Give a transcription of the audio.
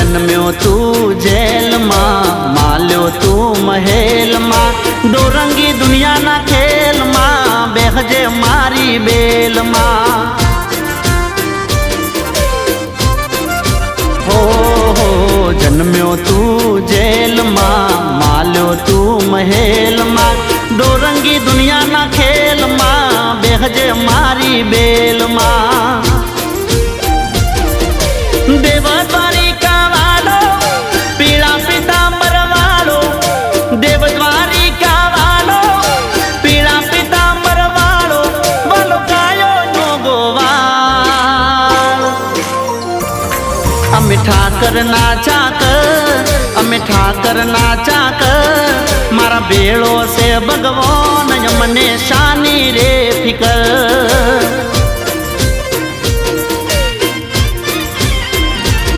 जन्म्यो तू जेल मां, माल्यो तू महल मां, डोरंगी दुनिया ना खेल मां, बेहजे मारी बेल मां। हो जन्म्यो तू जेल मां, माल्यो तू महल मां, डोरंगी दुनिया ना खेल मां, बेहजे मारी बेल मां। देवद्वारिका वालो पीड़ा पीतांबर वालो, देवद्वारिका वालो पीड़ा पीतांबर वालो, वालो गायो नो गोवाल। अमे ठाकर नाचा कर, अमे ठाकर नाचा कर, मारा बेड़ो से भगवान यमने शानी रे फिकर।